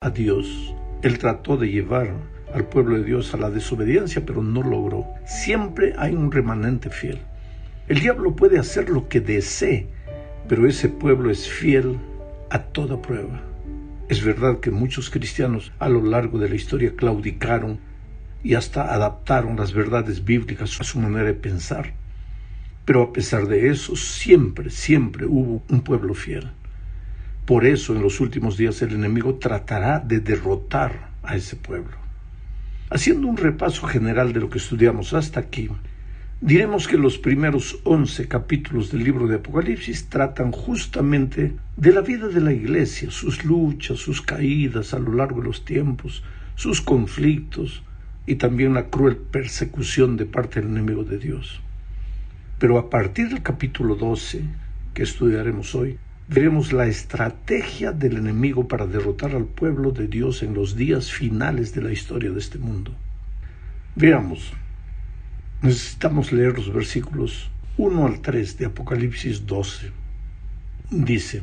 a Dios. Él trató de llevar al pueblo de Dios a la desobediencia, pero no logró. Siempre hay un remanente fiel. El diablo puede hacer lo que desee, pero ese pueblo es fiel a toda prueba. Es verdad que muchos cristianos a lo largo de la historia claudicaron y hasta adaptaron las verdades bíblicas a su manera de pensar. Pero a pesar de eso, siempre hubo un pueblo fiel. Por eso, en los últimos días, el enemigo tratará de derrotar a ese pueblo. Haciendo un repaso general de lo que estudiamos hasta aquí, diremos que los primeros 11 capítulos del libro de Apocalipsis tratan justamente de la vida de la iglesia, sus luchas, sus caídas a lo largo de los tiempos, sus conflictos y también la cruel persecución de parte del enemigo de Dios. Pero a partir del capítulo 12, que estudiaremos hoy, veremos la estrategia del enemigo para derrotar al pueblo de Dios en los días finales de la historia de este mundo. Veamos. Necesitamos leer los versículos 1 al 3 de Apocalipsis 12. Dice: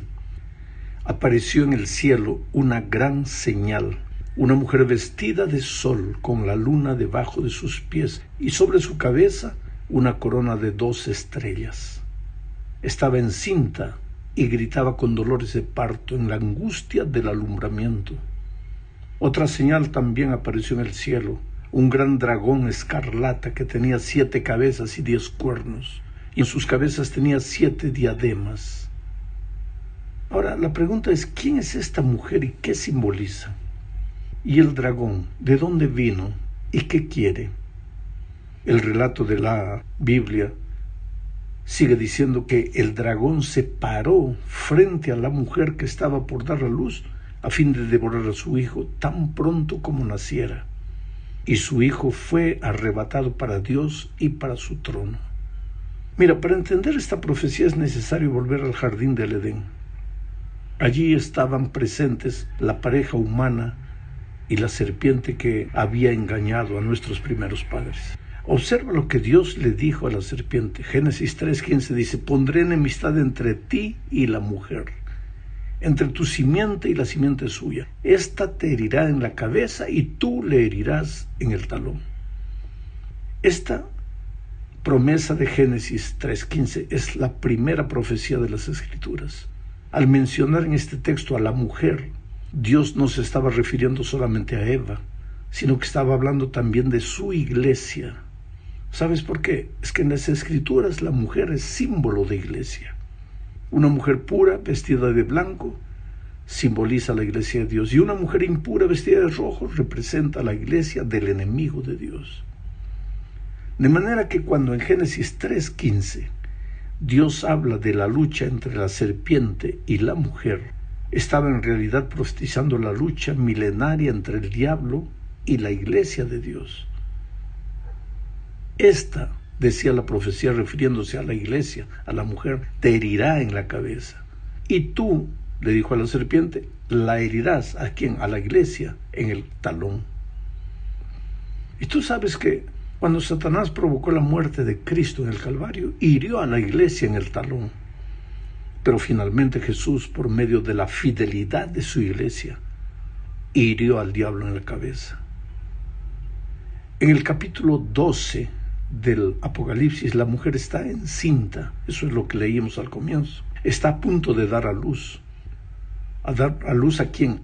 apareció en el cielo una gran señal, una mujer vestida de sol con la luna debajo de sus pies y sobre su cabeza una corona de 2 estrellas. Estaba encinta y gritaba con dolores de parto en la angustia del alumbramiento. Otra señal también apareció en el cielo, un gran dragón escarlata que tenía 7 cabezas y 10 cuernos, y en sus cabezas tenía 7 diademas. Ahora, la pregunta es, ¿quién es esta mujer y qué simboliza? ¿Y el dragón, de dónde vino y qué quiere? El relato de la Biblia sigue diciendo que el dragón se paró frente a la mujer que estaba por dar a luz a fin de devorar a su hijo tan pronto como naciera. Y su hijo fue arrebatado para Dios y para su trono. Mira, para entender esta profecía es necesario volver al jardín del Edén. Allí estaban presentes la pareja humana y la serpiente que había engañado a nuestros primeros padres. Observa lo que Dios le dijo a la serpiente. Génesis 3:15 dice: pondré enemistad entre ti y la mujer, entre tu simiente y la simiente suya. Esta te herirá en la cabeza y tú le herirás en el talón. Esta promesa de Génesis 3:15 es la primera profecía de las Escrituras. Al mencionar en este texto a la mujer, Dios no se estaba refiriendo solamente a Eva, sino que estaba hablando también de su iglesia. ¿Sabes por qué? Es que en las Escrituras la mujer es símbolo de iglesia. Una mujer pura, vestida de blanco, simboliza la iglesia de Dios. Y una mujer impura, vestida de rojo, representa la iglesia del enemigo de Dios. De manera que cuando en Génesis 3:15 Dios habla de la lucha entre la serpiente y la mujer, estaba en realidad profetizando la lucha milenaria entre el diablo y la iglesia de Dios. Esta, decía la profecía refiriéndose a la iglesia, a la mujer, te herirá en la cabeza. Y tú, le dijo a la serpiente, la herirás. ¿A quién? A la iglesia, en el talón. Y tú sabes que cuando Satanás provocó la muerte de Cristo en el Calvario, hirió a la iglesia en el talón. Pero finalmente Jesús, por medio de la fidelidad de su iglesia, hirió al diablo en la cabeza. En el capítulo 12 del Apocalipsis, la mujer está encinta. Eso es lo que leímos al comienzo. Está a punto de dar a luz. ¿A dar a luz a quién?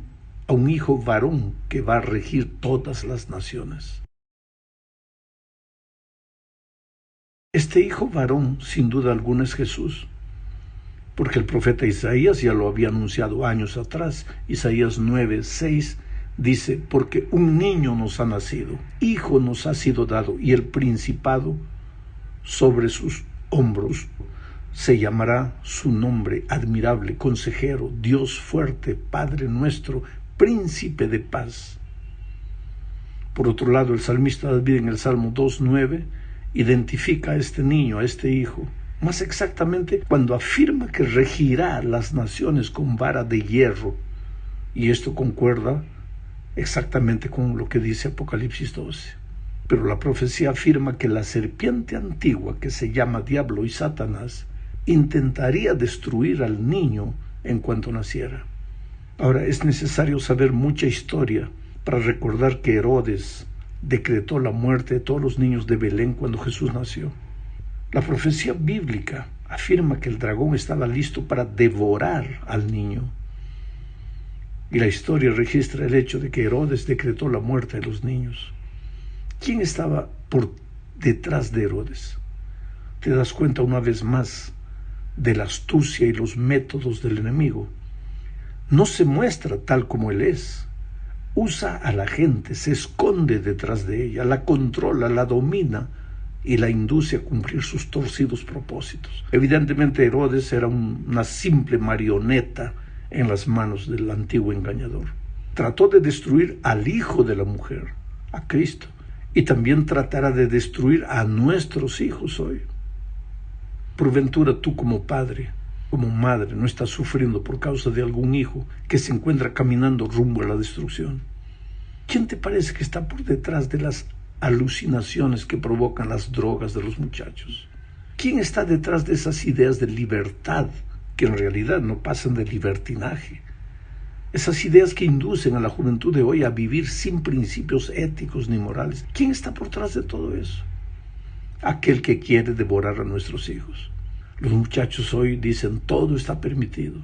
A un hijo varón que va a regir todas las naciones. Este hijo varón, sin duda alguna, es Jesús, porque el profeta Isaías ya lo había anunciado años atrás. Isaías 9:6 dice: porque un niño nos ha nacido, hijo nos ha sido dado, y el principado sobre sus hombros. Se llamará su nombre admirable, consejero, Dios fuerte, Padre nuestro, príncipe de paz. Por otro lado, el salmista David en el Salmo 2:9 identifica a este niño, a este hijo, más exactamente cuando afirma que regirá las naciones con vara de hierro. Y esto concuerda exactamente con lo que dice Apocalipsis 12. Pero la profecía afirma que la serpiente antigua, que se llama Diablo y Satanás, intentaría destruir al niño en cuanto naciera. Ahora, es necesario saber mucha historia para recordar que Herodes decretó la muerte de todos los niños de Belén cuando Jesús nació. La profecía bíblica afirma que el dragón estaba listo para devorar al niño. Y la historia registra el hecho de que Herodes decretó la muerte de los niños. ¿Quién estaba por detrás de Herodes? Te das cuenta una vez más de la astucia y los métodos del enemigo. No se muestra tal como él es. Usa a la gente, se esconde detrás de ella, la controla, la domina y la induce a cumplir sus torcidos propósitos. Evidentemente Herodes era una simple marioneta en las manos del antiguo engañador. Trató de destruir al hijo de la mujer, a Cristo, y también tratará de destruir a nuestros hijos hoy. Por ventura tú como padre, como madre, no estás sufriendo por causa de algún hijo que se encuentra caminando rumbo a la destrucción. ¿Quién te parece que está por detrás de las alucinaciones que provocan las drogas de los muchachos? ¿Quién está detrás de esas ideas de libertad que en realidad no pasan de libertinaje? Esas ideas que inducen a la juventud de hoy a vivir sin principios éticos ni morales. ¿Quién está por detrás de todo eso? Aquel que quiere devorar a nuestros hijos. Los muchachos hoy dicen todo está permitido,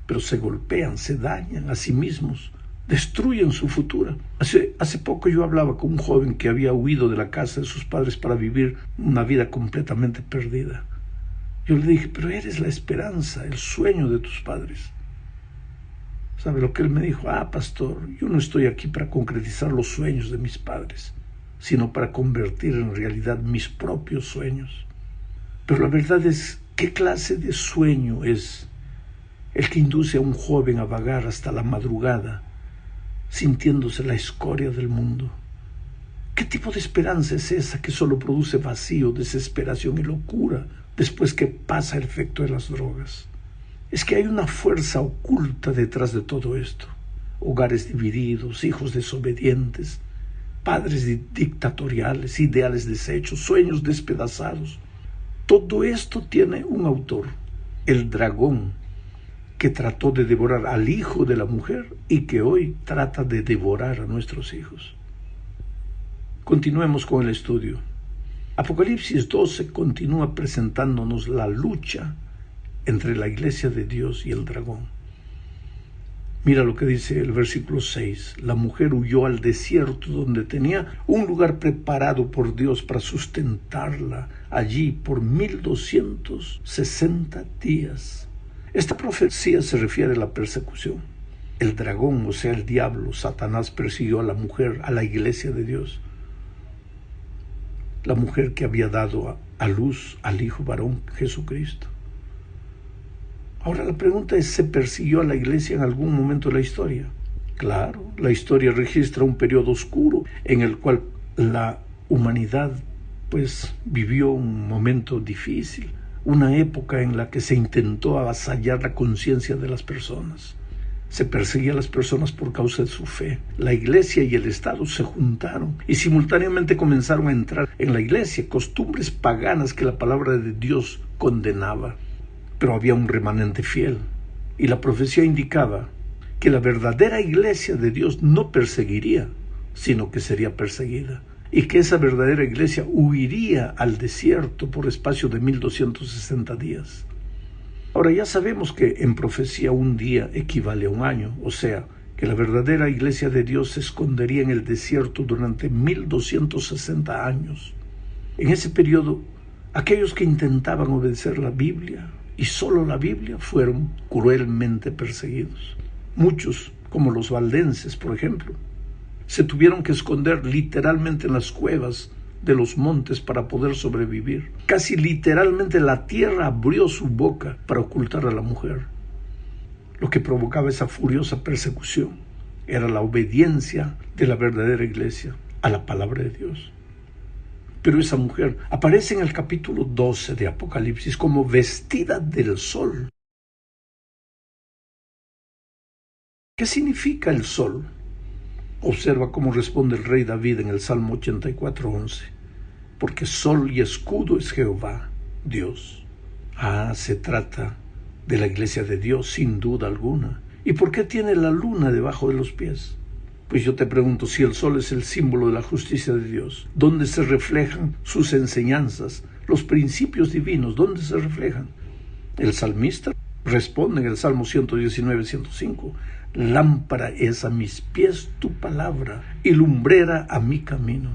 pero se golpean, se dañan a sí mismos, destruyen su futuro. Hace poco yo hablaba con un joven que había huido de la casa de sus padres para vivir una vida completamente perdida. Yo le dije, pero eres la esperanza, el sueño de tus padres. ¿Sabe lo que él me dijo? Pastor, yo no estoy aquí para concretizar los sueños de mis padres, sino para convertir en realidad mis propios sueños. Pero la verdad es, ¿qué clase de sueño es el que induce a un joven a vagar hasta la madrugada, sintiéndose la escoria del mundo? ¿Qué tipo de esperanza es esa que solo produce vacío, desesperación y locura después que pasa el efecto de las drogas? Es que hay una fuerza oculta detrás de todo esto. Hogares divididos, hijos desobedientes, padres dictatoriales, ideales deshechos, sueños despedazados. Todo esto tiene un autor, el dragón, que trató de devorar al hijo de la mujer y que hoy trata de devorar a nuestros hijos. Continuemos con el estudio. Apocalipsis 12 continúa presentándonos la lucha entre la iglesia de Dios y el dragón. Mira lo que dice el versículo 6. La mujer huyó al desierto donde tenía un lugar preparado por Dios para sustentarla allí por 1260 días. Esta profecía se refiere a la persecución. El dragón, o sea, el diablo, Satanás, persiguió a la mujer, a la iglesia de Dios. La mujer que había dado a luz al hijo varón, Jesucristo. Ahora la pregunta es, ¿se persiguió a la iglesia en algún momento de la historia? Claro, la historia registra un periodo oscuro en el cual la humanidad vivió un momento difícil, una época en la que se intentó avasallar la conciencia de las personas. Se perseguía a las personas por causa de su fe. La iglesia y el Estado se juntaron y simultáneamente comenzaron a entrar en la iglesia costumbres paganas que la palabra de Dios condenaba. Pero había un remanente fiel, y la profecía indicaba que la verdadera iglesia de Dios no perseguiría, sino que sería perseguida, y que esa verdadera iglesia huiría al desierto por espacio de 1260 días. Ahora ya sabemos que en profecía un día equivale a un año, o sea, que la verdadera iglesia de Dios se escondería en el desierto durante 1260 años. En ese periodo, aquellos que intentaban obedecer la Biblia, y solo la Biblia, fueron cruelmente perseguidos. Muchos, como los valdenses, por ejemplo, se tuvieron que esconder literalmente en las cuevas de los montes para poder sobrevivir. Casi literalmente la tierra abrió su boca para ocultar a la mujer. Lo que provocaba esa furiosa persecución era la obediencia de la verdadera iglesia a la palabra de Dios. Pero esa mujer aparece en el capítulo 12 de Apocalipsis como vestida del sol. ¿Qué significa el sol? Observa cómo responde el rey David en el Salmo 84:11. Porque sol y escudo es Jehová, Dios. Se trata de la iglesia de Dios, sin duda alguna. ¿Y por qué tiene la luna debajo de los pies? Pues yo te pregunto, si el sol es el símbolo de la justicia de Dios, ¿dónde se reflejan sus enseñanzas, los principios divinos? ¿Dónde se reflejan? El salmista responde en el Salmo 119, 105, lámpara es a mis pies tu palabra y lumbrera a mi camino.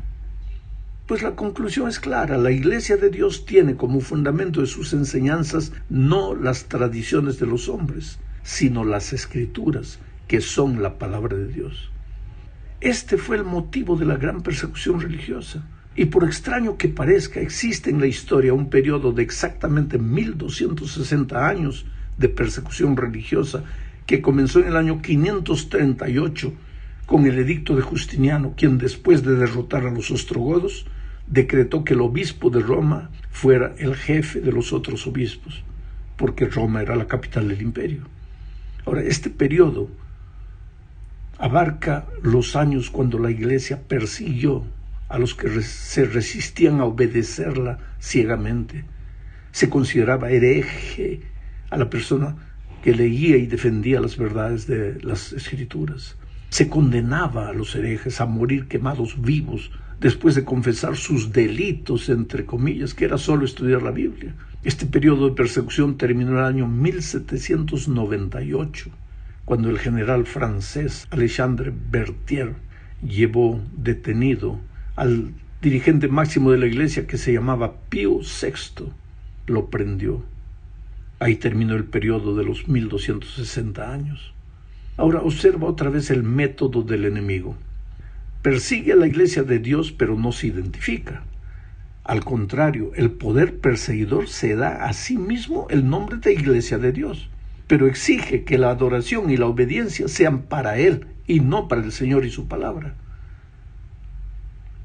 Pues la conclusión es clara, la Iglesia de Dios tiene como fundamento de sus enseñanzas no las tradiciones de los hombres, sino las Escrituras, que son la palabra de Dios. Este fue el motivo de la gran persecución religiosa. Y por extraño que parezca, existe en la historia un periodo de exactamente 1260 años de persecución religiosa que comenzó en el año 538 con el edicto de Justiniano, quien después de derrotar a los ostrogodos, decretó que el obispo de Roma fuera el jefe de los otros obispos, porque Roma era la capital del imperio. Ahora, este periodo abarca los años cuando la Iglesia persiguió a los que se resistían a obedecerla ciegamente. Se consideraba hereje a la persona que leía y defendía las verdades de las Escrituras. Se condenaba a los herejes a morir quemados vivos después de confesar sus delitos, entre comillas, que era solo estudiar la Biblia. Este periodo de persecución terminó en el año 1798, cuando el general francés Alexandre Berthier llevó detenido al dirigente máximo de la Iglesia, que se llamaba Pío VI, lo prendió. Ahí terminó el periodo de los 1260 años. Ahora observa otra vez el método del enemigo. Persigue a la Iglesia de Dios, pero no se identifica. Al contrario, el poder perseguidor se da a sí mismo el nombre de Iglesia de Dios, pero exige que la adoración y la obediencia sean para Él y no para el Señor y su palabra.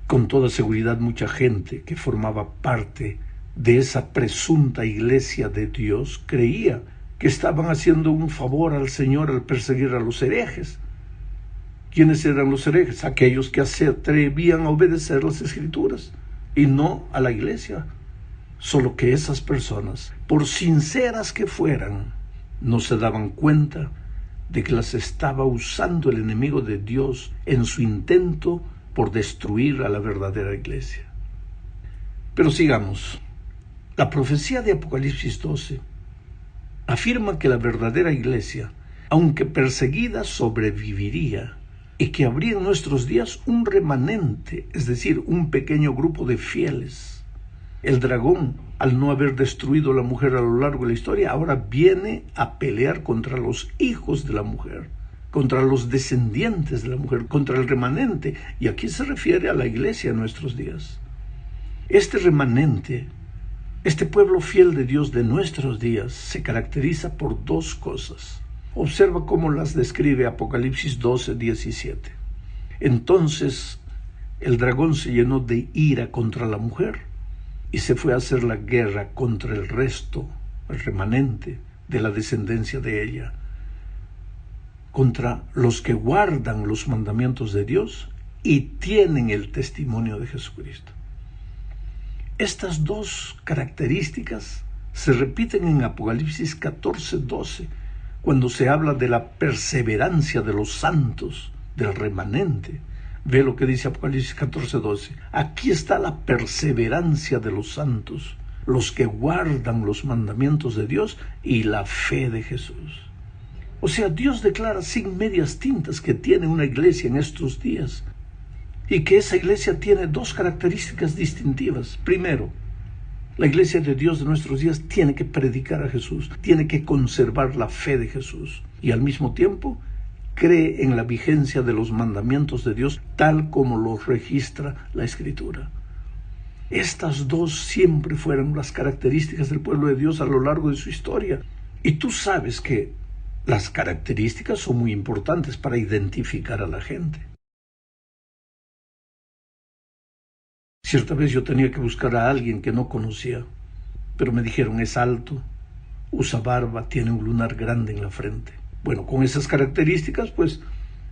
Con toda seguridad, mucha gente que formaba parte de esa presunta Iglesia de Dios creía que estaban haciendo un favor al Señor al perseguir a los herejes. ¿Quiénes eran los herejes? Aquellos que se atrevían a obedecer las Escrituras y no a la Iglesia. Solo que esas personas, por sinceras que fueran, no se daban cuenta de que las estaba usando el enemigo de Dios en su intento por destruir a la verdadera Iglesia. Pero sigamos. La profecía de Apocalipsis 12 afirma que la verdadera Iglesia, aunque perseguida, sobreviviría y que habría en nuestros días un remanente, es decir, un pequeño grupo de fieles. El dragón, al no haber destruido a la mujer a lo largo de la historia, ahora viene a pelear contra los hijos de la mujer, contra los descendientes de la mujer, contra el remanente, y aquí se refiere a la Iglesia en nuestros días. Este remanente, este pueblo fiel de Dios de nuestros días, se caracteriza por dos cosas. Observa cómo las describe Apocalipsis 12, 17. Entonces el dragón se llenó de ira contra la mujer y se fue a hacer la guerra contra el resto, el remanente de la descendencia de ella, contra los que guardan los mandamientos de Dios y tienen el testimonio de Jesucristo. Estas dos características se repiten en Apocalipsis 14, 12, cuando se habla de la perseverancia de los santos, del remanente. Ve lo que dice Apocalipsis 14, 12. Aquí está la perseverancia de los santos, los que guardan los mandamientos de Dios y la fe de Jesús. O sea, Dios declara sin medias tintas que tiene una iglesia en estos días y que esa iglesia tiene dos características distintivas. Primero, la Iglesia de Dios de nuestros días tiene que predicar a Jesús, tiene que conservar la fe de Jesús y al mismo tiempo cree en la vigencia de los mandamientos de Dios tal como los registra la Escritura. Estas dos siempre fueron las características del pueblo de Dios a lo largo de su historia. Y tú sabes que las características son muy importantes para identificar a la gente. Cierta vez yo tenía que buscar a alguien que no conocía, pero me dijeron: es alto, usa barba, tiene un lunar grande en la frente. Bueno, con esas características, pues,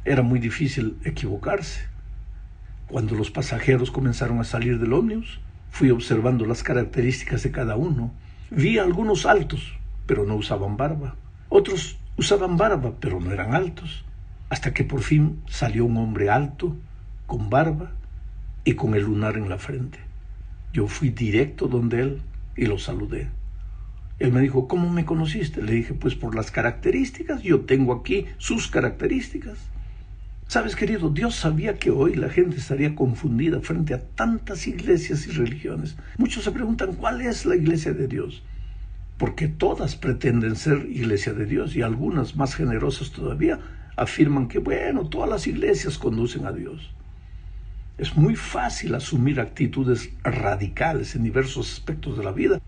era muy difícil equivocarse. Cuando los pasajeros comenzaron a salir del ómnibus, fui observando las características de cada uno. Vi a algunos altos, pero no usaban barba. Otros Usaban barba, pero no eran altos, hasta que por fin salió un hombre alto, con barba y con el lunar en la frente. Yo fui directo donde él y lo saludé. Él me dijo, ¿cómo me conociste? Le dije, pues por las características, yo tengo aquí sus características. Sabes, querido, Dios sabía que hoy la gente estaría confundida frente a tantas iglesias y religiones. Muchos se preguntan, ¿cuál es la iglesia de Dios? Porque todas pretenden ser iglesia de Dios y algunas más generosas todavía afirman que, bueno, todas las iglesias conducen a Dios. Es muy fácil asumir actitudes radicales en diversos aspectos de la vida,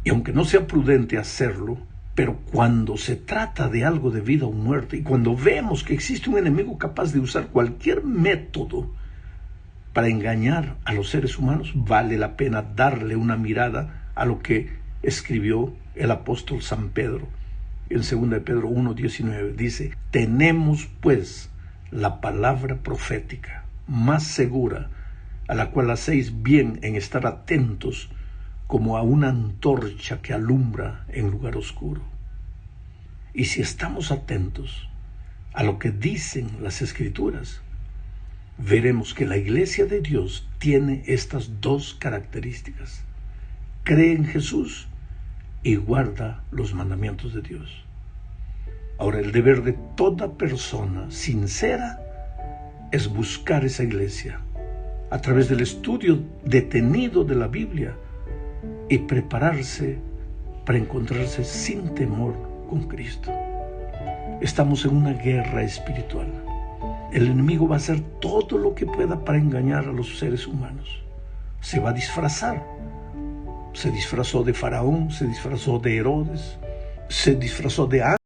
y aunque no sea prudente hacerlo, pero cuando se trata de algo de vida o muerte, y cuando vemos que existe un enemigo capaz de usar cualquier método para engañar a los seres humanos, vale la pena darle una mirada a lo que escribió el apóstol San Pedro. En 2 de Pedro 1:19 dice, tenemos pues la palabra profética más segura, a la cual hacéis bien en estar atentos como a una antorcha que alumbra en lugar oscuro. Y si estamos atentos a lo que dicen las Escrituras, veremos que la iglesia de Dios tiene estas dos características. Cree en Jesús y guarda los mandamientos de Dios. Ahora, el deber de toda persona sincera es buscar esa iglesia a través del estudio detenido de la Biblia y prepararse para encontrarse sin temor con Cristo. Estamos en una guerra espiritual. El enemigo va a hacer todo lo que pueda para engañar a los seres humanos. Se va a disfrazar. Se disfrazó de Faraón, se disfrazó de Herodes, se disfrazó de